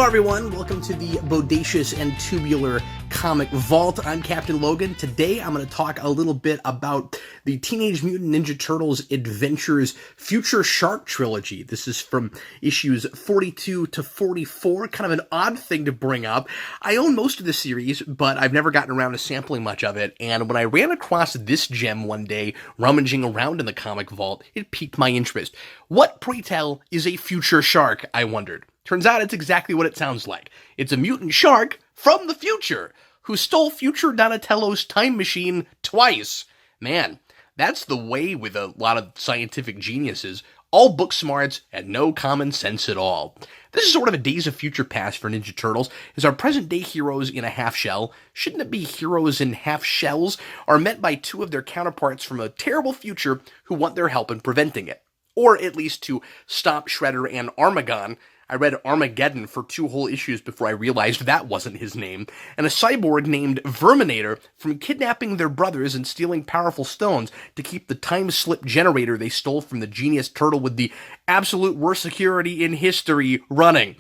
everyone, welcome to the Bodacious and Tubular Comic Vault. I'm Captain Logan. Today I'm going to talk a little bit about the Teenage Mutant Ninja Turtles Adventures Future Shark Trilogy. This is from issues 42 to 44, kind of an odd thing to bring up. I own most of the series, but I've never gotten around to sampling much of it, and when I ran across this gem one day, rummaging around in the comic vault, it piqued my interest. What, pray tell, is a future shark, I wondered. Turns out it's exactly what it sounds like. It's a mutant shark from the future who stole future Donatello's time machine twice. Man, that's the way with a lot of scientific geniuses. All book smarts and no common sense at all. This is sort of a Days of Future Past for Ninja Turtles, as our present-day heroes in a half-shell, shouldn't it be heroes in half-shells, are met by two of their counterparts from a terrible future who want their help in preventing it. Or at least to stop Shredder and Armagon. I read Armageddon for 2 whole issues before I realized that wasn't his name, and a cyborg named Verminator from kidnapping their brothers and stealing powerful stones to keep the time slip generator they stole from the genius turtle with the absolute worst security in history running.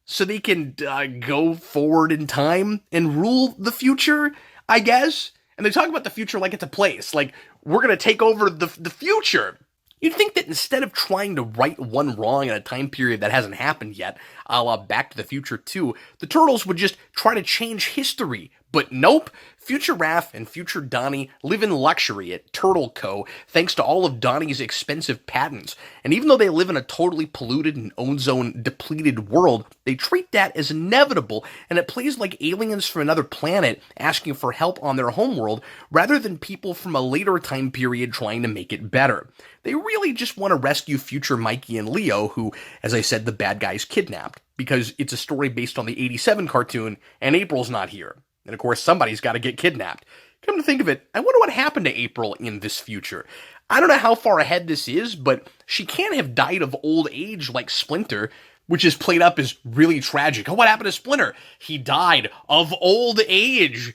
So they can go forward in time and rule the future, I guess? And they talk about the future like it's a place, like we're gonna take over the future. You'd think that instead of trying to right one wrong in a time period that hasn't happened yet, a la Back to the Future 2, the Turtles would just try to change history. But nope, future Raph and future Donnie live in luxury at Turtle Co. thanks to all of Donnie's expensive patents. And even though they live in a totally polluted and ozone-depleted world, they treat that as inevitable, and it plays like aliens from another planet asking for help on their homeworld, rather than people from a later time period trying to make it better. They really just want to rescue future Mikey and Leo, who, as I said, the bad guys kidnapped, because it's a story based on the 87 cartoon, and April's not here. And of course, somebody's got to get kidnapped. Come to think of it, I wonder what happened to April in this future. I don't know how far ahead this is, but she can't have died of old age like Splinter, which is played up as really tragic. Oh, what happened to Splinter? He died of old age.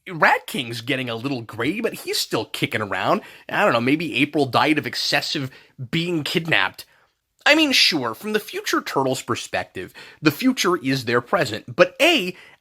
Rat King's getting a little gray, but he's still kicking around. I don't know, maybe April died of excessive being kidnapped. I mean, sure, from the future Turtles' perspective, the future is their present, but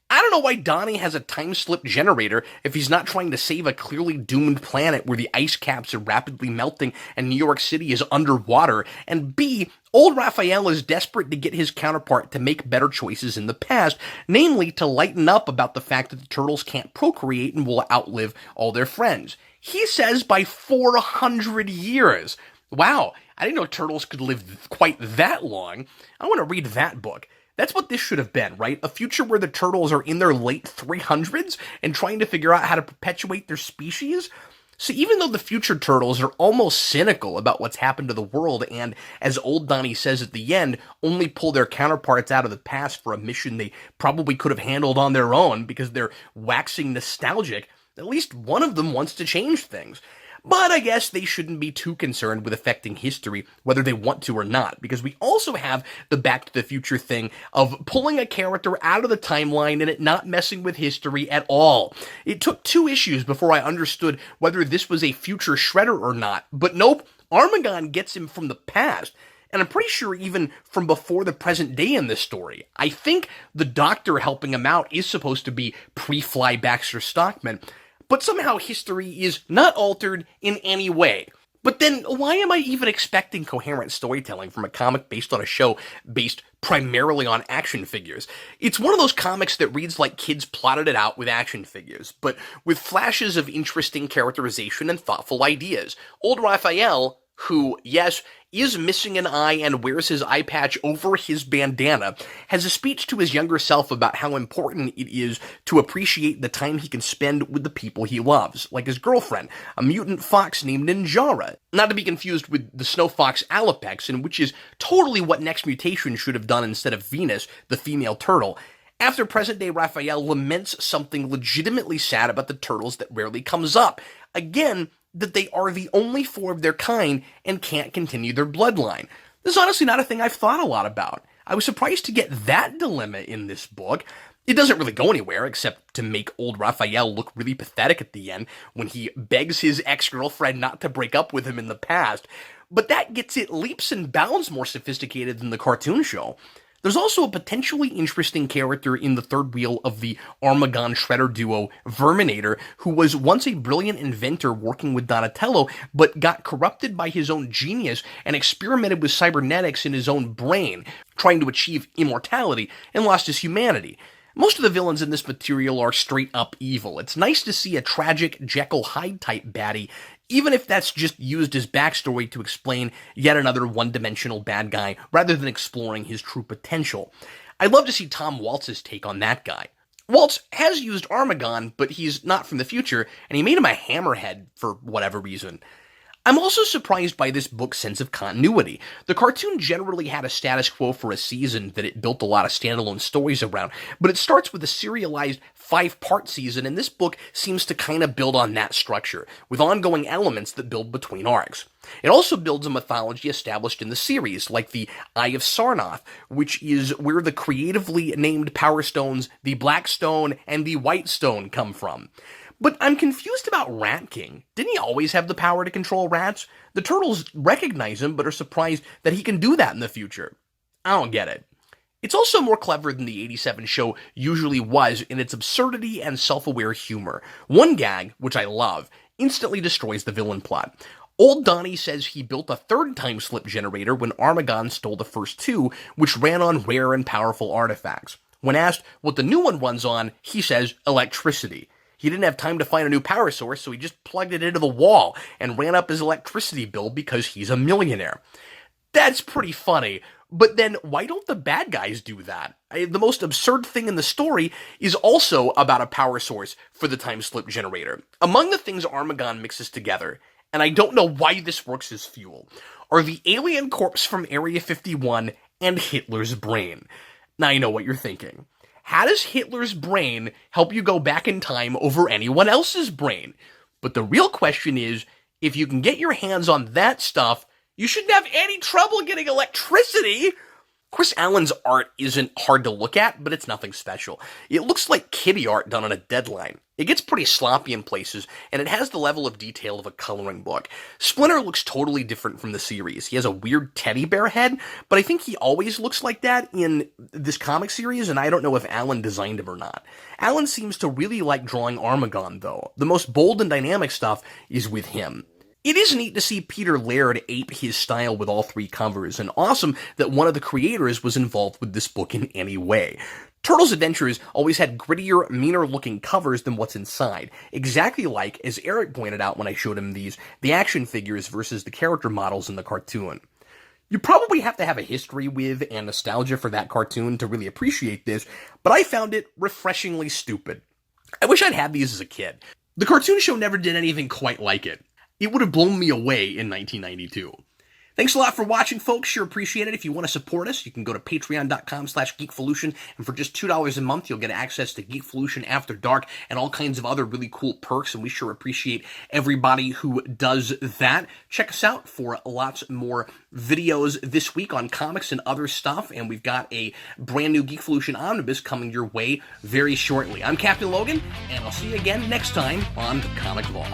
I don't know why Donnie has a time slip generator if he's not trying to save a clearly doomed planet where the ice caps are rapidly melting and New York City is underwater, and B, old Raphael is desperate to get his counterpart to make better choices in the past, namely to lighten up about the fact that the Turtles can't procreate and will outlive all their friends. He says by 400 years. Wow, I didn't know Turtles could live quite that long. I want to read that book. That's what this should have been, right? A future where the Turtles are in their late 300s and trying to figure out how to perpetuate their species? So even though the future Turtles are almost cynical about what's happened to the world and, as old Donnie says at the end, only pull their counterparts out of the past for a mission they probably could have handled on their own because they're waxing nostalgic, at least one of them wants to change things. But I guess they shouldn't be too concerned with affecting history, whether they want to or not, because we also have the Back to the Future thing of pulling a character out of the timeline and it not messing with history at all. It took 2 issues before I understood whether this was a future Shredder or not, but nope, Armagon gets him from the past. And I'm pretty sure even from before the present day in this story. I think the Doctor helping him out is supposed to be pre-Fly Baxter Stockman, but somehow history is not altered in any way. But then, why am I even expecting coherent storytelling from a comic based on a show based primarily on action figures? It's one of those comics that reads like kids plotted it out with action figures, but with flashes of interesting characterization and thoughtful ideas. Old Raphael, who, yes, is missing an eye and wears his eye patch over his bandana, has a speech to his younger self about how important it is to appreciate the time he can spend with the people he loves, like his girlfriend, a mutant fox named Ninjara, not to be confused with the snow fox Alopex, and which is totally what Next Mutation should have done instead of Venus, the female turtle. After present-day Raphael laments something legitimately sad about the Turtles that rarely comes up. Again, that they are the only 4 of their kind and can't continue their bloodline. This is honestly not a thing I've thought a lot about. I was surprised to get that dilemma in this book. It doesn't really go anywhere except to make old Raphael look really pathetic at the end when he begs his ex-girlfriend not to break up with him in the past. But that gets it leaps and bounds more sophisticated than the cartoon show. There's also a potentially interesting character in the third wheel of the Armagon Shredder duo, Verminator, who was once a brilliant inventor working with Donatello, but got corrupted by his own genius and experimented with cybernetics in his own brain, trying to achieve immortality, and lost his humanity. Most of the villains in this material are straight up evil. It's nice to see a tragic Jekyll Hyde type baddie, even if that's just used as backstory to explain yet another one-dimensional bad guy, rather than exploring his true potential. I'd love to see Tom Waltz's take on that guy. Waltz has used Armagon, but he's not from the future, and he made him a hammerhead for whatever reason. I'm also surprised by this book's sense of continuity. The cartoon generally had a status quo for a season that it built a lot of standalone stories around, but it starts with a serialized 5-part season, and this book seems to kind of build on that structure, with ongoing elements that build between arcs. It also builds a mythology established in the series, like the Eye of Sarnath, which is where the creatively named Power Stones, the Black Stone, and the White Stone come from. But I'm confused about Rat King. Didn't he always have the power to control rats? The turtles recognize him, but are surprised that he can do that in the future. I don't get it. It's also more clever than the 87 show usually was in its absurdity and self-aware humor. One gag, which I love, instantly destroys the villain plot. Old Donnie says he built a third time-slip generator when Armagon stole the first two, which ran on rare and powerful artifacts. When asked what the new one runs on, he says electricity. He didn't have time to find a new power source, so he just plugged it into the wall and ran up his electricity bill because he's a millionaire. That's pretty funny, but then why don't the bad guys do that? The most absurd thing in the story is also about a power source for the time-slip generator. Among the things Armagon mixes together, and I don't know why this works as fuel, are the alien corpse from Area 51 and Hitler's brain. Now you know what you're thinking. How does Hitler's brain help you go back in time over anyone else's brain? But the real question is, if you can get your hands on that stuff, you shouldn't have any trouble getting electricity. Chris Allen's art isn't hard to look at, but it's nothing special. It looks like kitty art done on a deadline. It gets pretty sloppy in places, and it has the level of detail of a coloring book. Splinter looks totally different from the series. He has a weird teddy bear head, but I think he always looks like that in this comic series, and I don't know if Allen designed him or not. Allen seems to really like drawing Armagon, though. The most bold and dynamic stuff is with him. It is neat to see Peter Laird ape his style with all 3 covers, and awesome that one of the creators was involved with this book in any way. Turtles Adventures always had grittier, meaner-looking covers than what's inside, exactly like, as Eric pointed out when I showed him these, the action figures versus the character models in the cartoon. You probably have to have a history with and nostalgia for that cartoon to really appreciate this, but I found it refreshingly stupid. I wish I'd had these as a kid. The cartoon show never did anything quite like it. It would have blown me away in 1992. Thanks a lot for watching, folks. Sure appreciate it. If you want to support us, you can go to patreon.com/Geekvolution, and for just $2 a month, you'll get access to Geekvolution After Dark and all kinds of other really cool perks, and we sure appreciate everybody who does that. Check us out for lots more videos this week on comics and other stuff, and we've got a brand new Geekvolution Omnibus coming your way very shortly. I'm Captain Logan, and I'll see you again next time on Comic Vault.